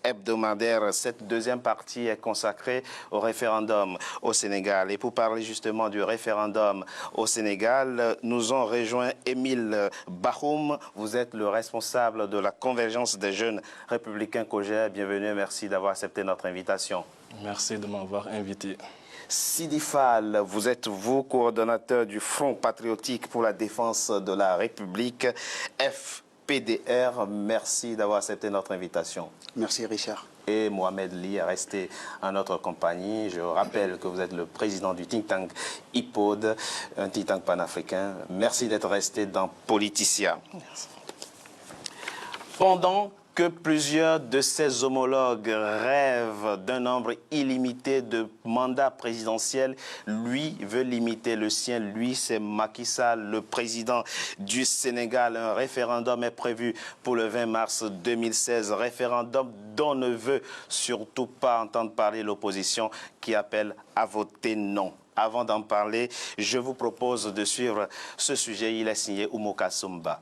hebdomadaire. Cette deuxième partie est consacrée au référendum au Sénégal. Et pour parler justement du référendum au Sénégal, nous ont rejoint Émile Bahoum. Vous êtes le responsable de la Convergence des jeunes républicains COJER. Bienvenue, merci d'avoir accepté notre invitation. Merci de m'avoir invité. Sidi Fall, vous êtes coordonnateur du Front patriotique pour la défense de la République, FPDR. Merci d'avoir accepté notre invitation. Merci Richard. Et Mohamed Ly est resté en notre compagnie. Je rappelle que vous êtes le président du think tank IPOD, un think tank panafricain. Merci d'être resté dans Politicien. Merci. Pendant que plusieurs de ses homologues rêvent d'un nombre illimité de mandats présidentiels, lui veut limiter le sien. Lui, c'est Macky Sall, le président du Sénégal. Un référendum est prévu pour le 20 mars 2016. Référendum dont ne veut surtout pas entendre parler l'opposition qui appelle à voter non. Avant d'en parler, je vous propose de suivre ce sujet. Il est signé Oumoka Somba.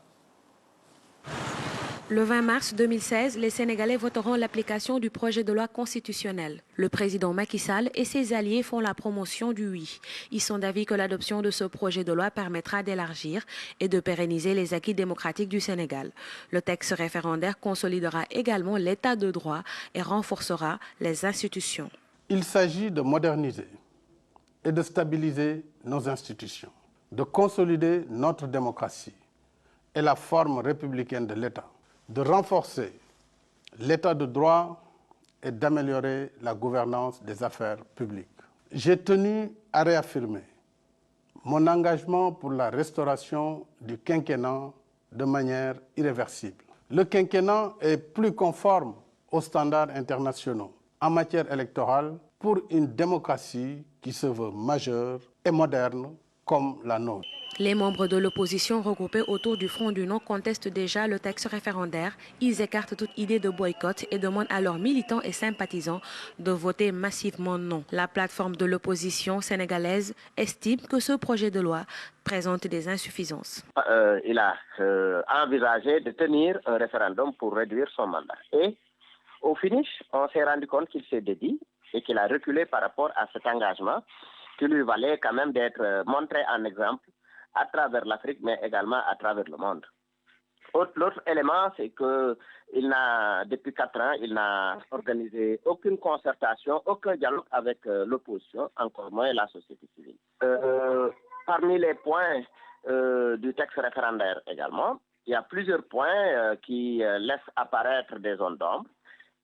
Le 20 mars 2016, les Sénégalais voteront l'application du projet de loi constitutionnel. Le président Macky Sall et ses alliés font la promotion du oui. Ils sont d'avis que l'adoption de ce projet de loi permettra d'élargir et de pérenniser les acquis démocratiques du Sénégal. Le texte référendaire consolidera également l'état de droit et renforcera les institutions. Il s'agit de moderniser et de stabiliser nos institutions, de consolider notre démocratie et la forme républicaine de l'État, de renforcer l'état de droit et d'améliorer la gouvernance des affaires publiques. J'ai tenu à réaffirmer mon engagement pour la restauration du quinquennat de manière irréversible. Le quinquennat est plus conforme aux standards internationaux en matière électorale pour une démocratie qui se veut majeure et moderne comme la nôtre. Les membres de l'opposition regroupés autour du Front du Non contestent déjà le texte référendaire. Ils écartent toute idée de boycott et demandent à leurs militants et sympathisants de voter massivement non. La plateforme de l'opposition sénégalaise estime que ce projet de loi présente des insuffisances. Il a envisagé de tenir un référendum pour réduire son mandat. Et au finish, on s'est rendu compte qu'il s'est dédié et qu'il a reculé par rapport à cet engagement qui lui valait quand même d'être montré en exemple à travers l'Afrique, mais également à travers le monde. L'autre élément, c'est que depuis 4 ans, il n'a organisé aucune concertation, aucun dialogue avec l'opposition, encore moins la société civile. Parmi les points du texte référendaire également, il y a plusieurs points qui laissent apparaître des zones d'ombre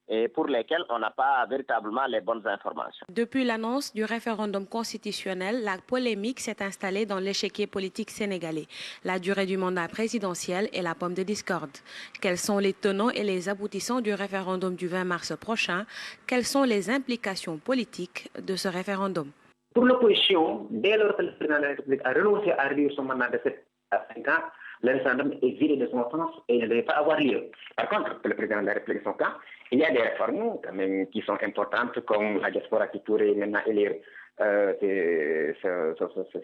et pour lesquels on n'a pas véritablement les bonnes informations. Depuis l'annonce du référendum constitutionnel, la polémique s'est installée dans l'échiquier politique sénégalais. La durée du mandat présidentiel est la pomme de discorde. Quels sont les tenants et les aboutissants du référendum du 20 mars prochain? Quelles sont les implications politiques de ce référendum? Pour l'opposition, dès lors que le président de la République a renoncé à réduire son mandat de 7 à 5 ans, le référendum est viré de son sens et ne devait pas avoir lieu. Par contre, pour le président de la République, son cas, il y a des réformes quand même qui sont importantes, comme la diaspora qui pourrait maintenant élire ses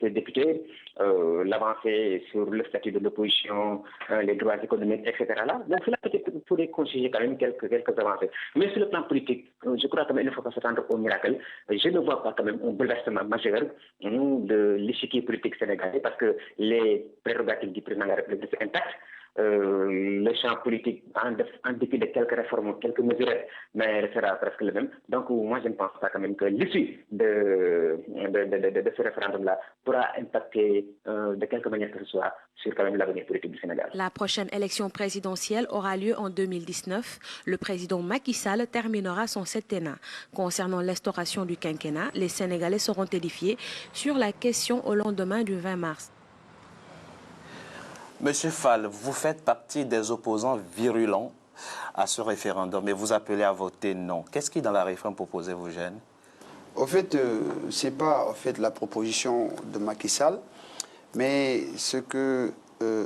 députés, l'avancée sur le statut de l'opposition, les droits économiques, etc. Donc cela peut-être pourrait constituer quand même quelques avancées. Mais sur le plan politique, je crois qu'il ne faut pas s'attendre au miracle. Je ne vois pas quand même un bouleversement majeur de l'échiquier politique sénégalais parce que les prérogatives du président de la République sont intactes. Le champ politique, en dépit de quelques réformes, quelques mesures, mais restera presque le même. Donc, moi, je ne pense pas quand même que l'issue de ce référendum-là pourra impacter de quelque manière que ce soit sur quand même l'avenir politique du Sénégal. La prochaine élection présidentielle aura lieu en 2019. Le président Macky Sall terminera son septennat. Concernant l'instauration du quinquennat, les Sénégalais seront édifiés sur la question au lendemain du 20 mars. Monsieur Fall, vous faites partie des opposants virulents à ce référendum et vous appelez à voter non. Qu'est-ce qui, dans la réforme proposée, vous gêne? Au fait, ce n'est pas la proposition de Macky Sall, mais ce que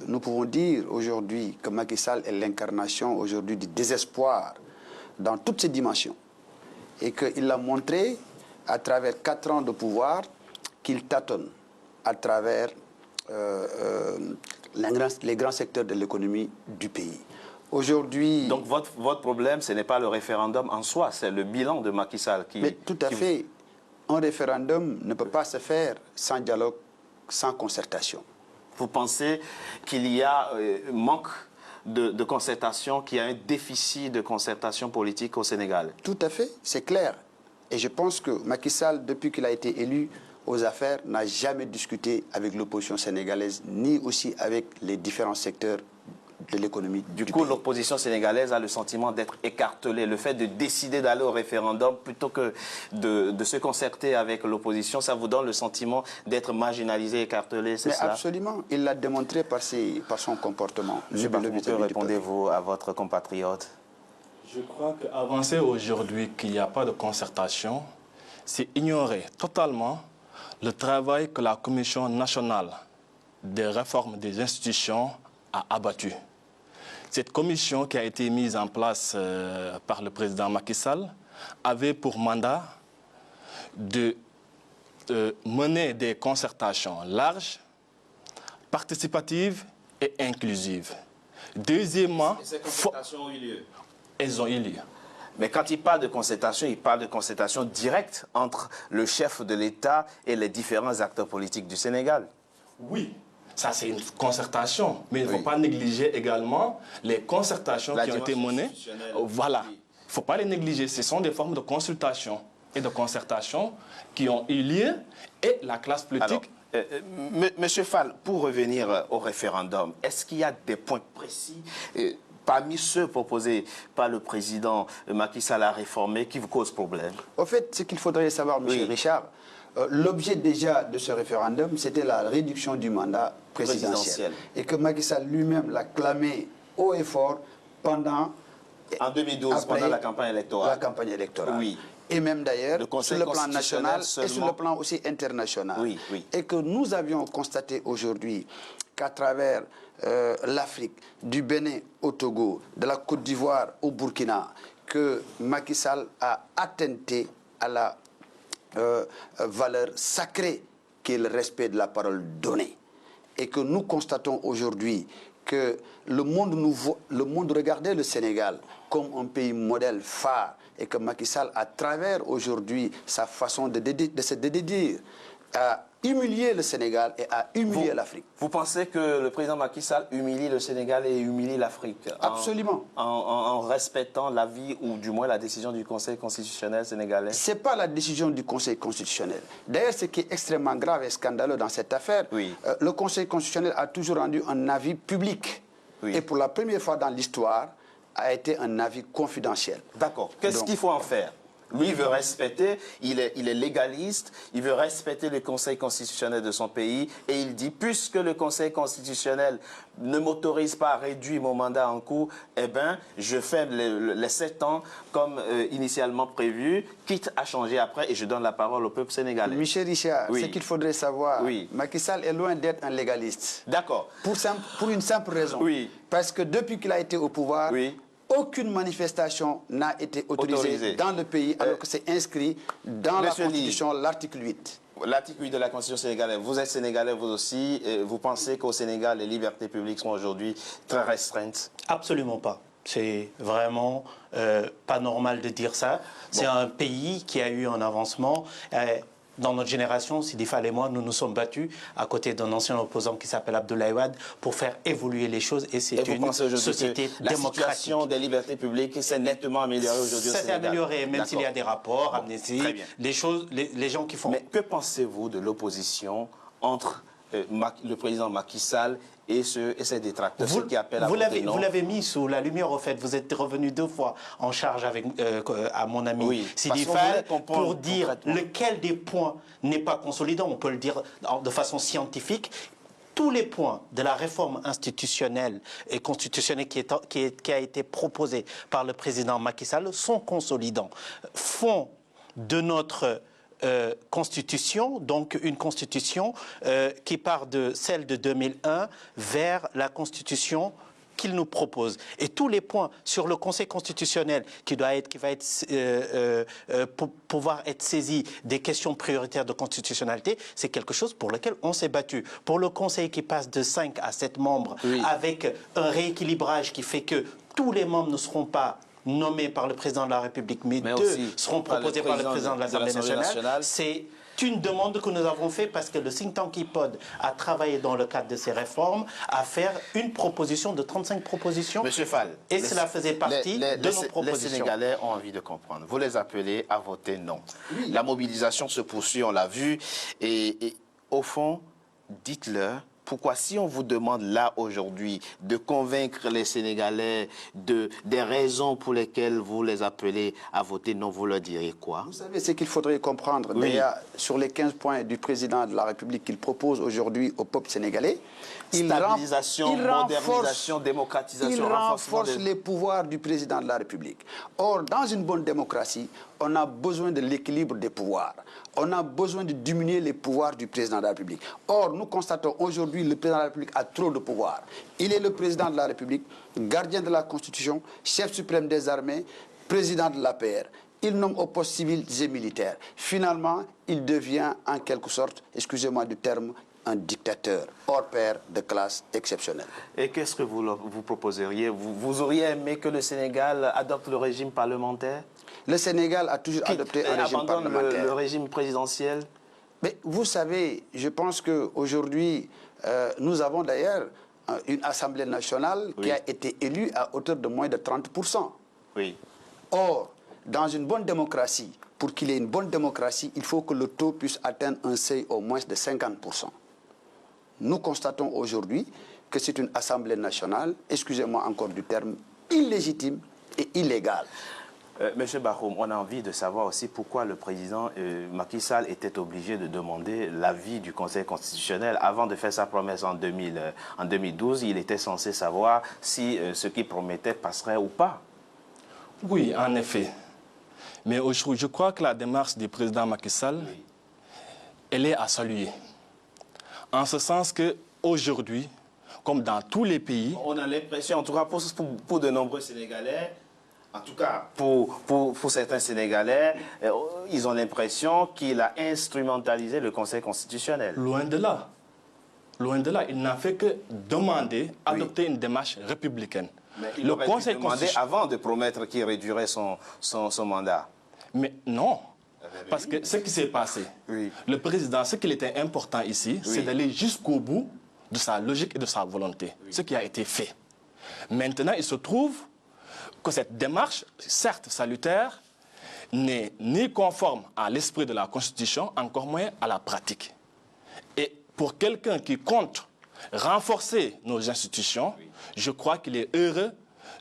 nous pouvons dire aujourd'hui, que Macky Sall est l'incarnation aujourd'hui du désespoir dans toutes ses dimensions. Et qu'il l'a montré à travers 4 ans de pouvoir qu'il tâtonne à travers les grands secteurs de l'économie du pays. Aujourd'hui... Donc votre problème, ce n'est pas le référendum en soi, c'est le bilan de Macky Sall qui... Mais tout à fait. Un référendum ne peut pas se faire sans dialogue, sans concertation. Vous pensez qu'il y a manque de concertation, qu'il y a un déficit de concertation politique au Sénégal? Tout à fait, c'est clair. Et je pense que Macky Sall, depuis qu'il a été élu aux affaires, n'a jamais discuté avec l'opposition sénégalaise, ni aussi avec les différents secteurs de l'économie du coup, pays. l'opposition sénégalaise a le sentiment d'être écartelée. Le fait de décider d'aller au référendum plutôt que de se concerter avec l'opposition, ça vous donne le sentiment d'être marginalisé, écartelé, c'est cela? Absolument. Il l'a démontré par son comportement. M. Bafoum, que répondez-vous à votre compatriote? Je crois qu'avancer aujourd'hui qu'il n'y a pas de concertation, c'est ignorer totalement le travail que la Commission nationale des réformes des institutions a abattu. Cette commission qui a été mise en place par le président Macky Sall avait pour mandat de mener des concertations larges, participatives et inclusives. Deuxièmement, ces concertations ont eu lieu? Elles ont eu lieu. Mais quand il parle de concertation, il parle de concertation directe entre le chef de l'État et les différents acteurs politiques du Sénégal. Oui, ça c'est une concertation, mais il ne faut pas négliger également les concertations qui ont été menées. Voilà, il ne faut pas les négliger, ce sont des formes de consultation et de concertation qui ont eu lieu et la classe politique... Monsieur Fall, pour revenir au référendum, est-ce qu'il y a des points précis parmi ceux proposés par le président Macky Sall à réformer qui vous causent problème? Au fait, ce qu'il faudrait savoir, M. Richard, l'objet déjà de ce référendum, c'était la réduction du mandat présidentiel. Et que Macky Sall lui-même l'a clamé haut et fort pendant... En 2012, pendant la campagne électorale. La campagne électorale. Oui. Et même d'ailleurs, sur le plan national et sur le plan aussi international. Oui, oui. Et que nous avions constaté aujourd'hui qu'à travers l'Afrique, du Bénin au Togo, de la Côte d'Ivoire au Burkina, que Macky Sall a atteinté à la valeur sacrée qui est le respect de la parole donnée. Et que nous constatons aujourd'hui que le monde regardait le Sénégal comme un pays modèle phare et que Macky Sall, à travers aujourd'hui sa façon de se dédier, a humilié le Sénégal et a humilié l'Afrique. Vous pensez que le président Macky Sall humilie le Sénégal et humilie l'Afrique? Absolument. En respectant l'avis ou du moins la décision du Conseil constitutionnel sénégalais? Ce n'est pas la décision du Conseil constitutionnel. D'ailleurs, ce qui est extrêmement grave et scandaleux dans cette affaire, le Conseil constitutionnel a toujours rendu un avis public. Et pour la première fois dans l'histoire, a été un avis confidentiel. D'accord. Qu'est-ce qu'il faut en faire? Lui, il veut respecter, il est légaliste, il veut respecter le Conseil constitutionnel de son pays et il dit, puisque le Conseil constitutionnel ne m'autorise pas à réduire mon mandat en cours, eh bien, je fais les 7 ans comme initialement prévu, quitte à changer après et je donne la parole au peuple sénégalais. Michel Richard, ce qu'il faudrait savoir, Macky Sall est loin d'être un légaliste. D'accord. Pour une simple raison. Parce que depuis qu'il a été au pouvoir, aucune manifestation n'a été autorisée dans le pays, alors que c'est inscrit dans la Constitution, l'article 8. L'article 8 de la Constitution sénégalaise. Vous êtes sénégalais, vous aussi. Vous pensez qu'au Sénégal, les libertés publiques sont aujourd'hui très restreintes? Absolument pas. C'est vraiment pas normal de dire ça. C'est un pays qui a eu un avancement. Dans notre génération, Sidi Fall et moi, nous nous sommes battus à côté d'un ancien opposant qui s'appelle Abdoulaye Wade pour faire évoluer les choses et c'est une société démocratique. La situation des libertés publiques s'est nettement améliorée aujourd'hui au Sénégal. Ça s'est amélioré, même s'il y a des rapports, amnésie, des choses, les gens qui font... Mais que pensez-vous de l'opposition entre le président Macky Sall et ces détracteurs, ceux qui appellent à voter non? Vous l'avez mis sous la lumière, au fait. Vous êtes revenu 2 fois en charge avec, à mon ami Sidi Fall pour dire lequel des points n'est pas consolidant. On peut le dire de façon scientifique. Tous les points de la réforme institutionnelle et constitutionnelle qui a été proposée par le président Macky Sall sont consolidants, font de notre constitution, donc une constitution qui part de celle de 2001 vers la constitution qu'il nous propose. Et tous les points sur le Conseil constitutionnel qui va pouvoir être saisi des questions prioritaires de constitutionnalité, c'est quelque chose pour lequel on s'est battu. Pour le Conseil qui passe de 5 à 7 membres avec un rééquilibrage qui fait que tous les membres ne seront pas nommés par le président de la République, mais 2 seront proposés par le président de l'Assemblée nationale. C'est une demande que nous avons faite parce que le think tank IPOD a travaillé dans le cadre de ces réformes à faire une proposition de 35 propositions. Monsieur Fall, et cela faisait partie de nos propositions. Les Sénégalais ont envie de comprendre. Vous les appelez à voter non. Oui. La mobilisation se poursuit, on l'a vu. Et au fond, dites-leur, pourquoi, si on vous demande là aujourd'hui de convaincre les Sénégalais des raisons pour lesquelles vous les appelez à voter non, vous leur diriez quoi? Vous savez, ce qu'il faudrait comprendre, oui. Sur les 15 points du président de la République qu'il propose aujourd'hui au peuple sénégalais, stabilisation, modernisation, démocratisation, il renforce les pouvoirs du président de la République. Or, dans une bonne démocratie, on a besoin de l'équilibre des pouvoirs. On a besoin de diminuer les pouvoirs du président de la République. Or, nous constatons aujourd'hui que le président de la République a trop de pouvoirs. Il est le président de la République, gardien de la Constitution, chef suprême des armées, président de l'APR. Il nomme aux postes civils et militaires. Finalement, il devient en quelque sorte, excusez-moi du terme, un dictateur hors pair de classe exceptionnelle. Et qu'est-ce que vous proposeriez? Vous auriez aimé que le Sénégal adopte le régime parlementaire? Le Sénégal a toujours adopté un régime parlementaire. Le régime présidentiel? Mais vous savez, je pense qu'aujourd'hui, nous avons d'ailleurs une Assemblée nationale qui a été élue à hauteur de moins de 30%. Oui. Or, dans une bonne démocratie, pour qu'il y ait une bonne démocratie, il faut que le taux puisse atteindre un seuil au moins de 50%. Nous constatons aujourd'hui que c'est une Assemblée nationale, excusez-moi encore du terme, illégitime et illégale. Monsieur Bakhoum, on a envie de savoir aussi pourquoi le président Macky Sall était obligé de demander l'avis du Conseil constitutionnel. Avant de faire sa promesse en 2012, il était censé savoir si ce qu'il promettait passerait ou pas. Oui, en effet. Mais je crois que la démarche du président Macky Sall, elle est à saluer. En ce sens qu'aujourd'hui, comme dans tous les pays... On a l'impression, en tout cas pour de nombreux Sénégalais, en tout cas pour certains Sénégalais, ils ont l'impression qu'il a instrumentalisé le Conseil constitutionnel. Loin de là. Loin de là. Il n'a fait que demander, adopter une démarche républicaine. Mais il aurait dû demander avant de promettre qu'il réduirait son mandat. Mais non. Parce que ce qui s'est passé, le président, ce qu'il était important ici, c'est d'aller jusqu'au bout de sa logique et de sa volonté. Ce qui a été fait. Maintenant, il se trouve que cette démarche, certes salutaire, n'est ni conforme à l'esprit de la Constitution, encore moins à la pratique. Et pour quelqu'un qui compte renforcer nos institutions, je crois qu'il est heureux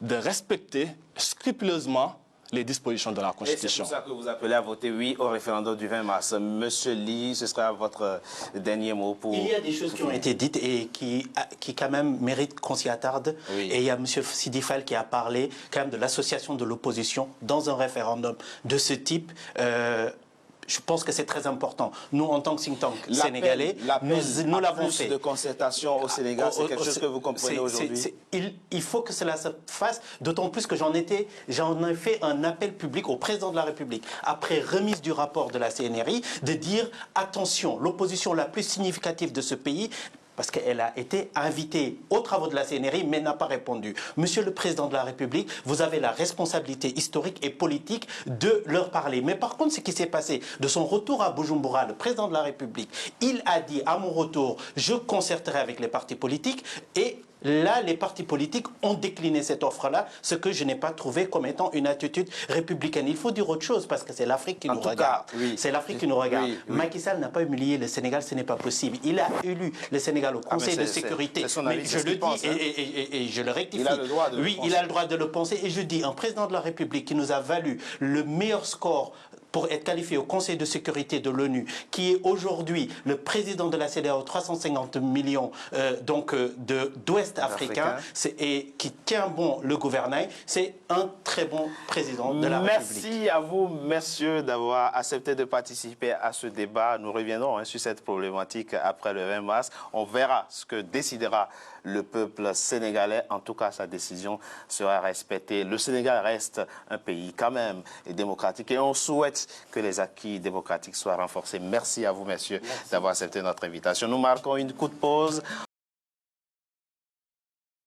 de respecter scrupuleusement les dispositions de la Constitution. Et c'est pour ça que vous appelez à voter oui au référendum du 20 mars. Monsieur Ly, ce sera votre dernier mot pour... Il y a des choses qui ont été dites et qui quand même méritent qu'on s'y attarde. Et il y a M. Sidi Fall qui a parlé quand même de l'association de l'opposition dans un référendum de ce type. Je pense que c'est très important. Nous, en tant que think tank sénégalais, nous l'avons fait. De concertation au Sénégal, c'est quelque chose que vous comprenez aujourd'hui? Il faut que cela se fasse, d'autant plus que j'en ai fait un appel public au président de la République, après remise du rapport de la CNRI, de dire, attention, l'opposition la plus significative de ce pays, parce qu'elle a été invitée aux travaux de la CNRI, mais n'a pas répondu. Monsieur le Président de la République, vous avez la responsabilité historique et politique de leur parler. Mais par contre, ce qui s'est passé, de son retour à Bujumbura, le Président de la République, il a dit, à mon retour, je concerterai avec les partis politiques, et là, les partis politiques ont décliné cette offre-là, ce que je n'ai pas trouvé comme étant une attitude républicaine. Il faut dire autre chose, parce que c'est l'Afrique qui nous regarde. C'est l'Afrique qui nous regarde. Macky Sall n'a pas humilié le Sénégal, ce n'est pas possible. Il a élu le Sénégal au Conseil de sécurité. Mais je le dis et je le rectifie. Il a le droit de le penser. Il a le droit de le penser. Et je dis, un président de la République qui nous a valu le meilleur score pour être qualifié au Conseil de sécurité de l'ONU, qui est aujourd'hui le président de la CEDEAO, 350 millions d'Ouest africains, et qui tient bon le gouvernail, c'est un très bon président de la République. Merci à vous, messieurs, d'avoir accepté de participer à ce débat. Nous reviendrons sur cette problématique après le 20 mars. On verra ce que décidera le peuple sénégalais. En tout cas, sa décision sera respectée. Le Sénégal reste un pays quand même démocratique et on souhaite que les acquis démocratiques soient renforcés. Merci à vous, messieurs, d'avoir accepté notre invitation. Nous marquons une courte pause.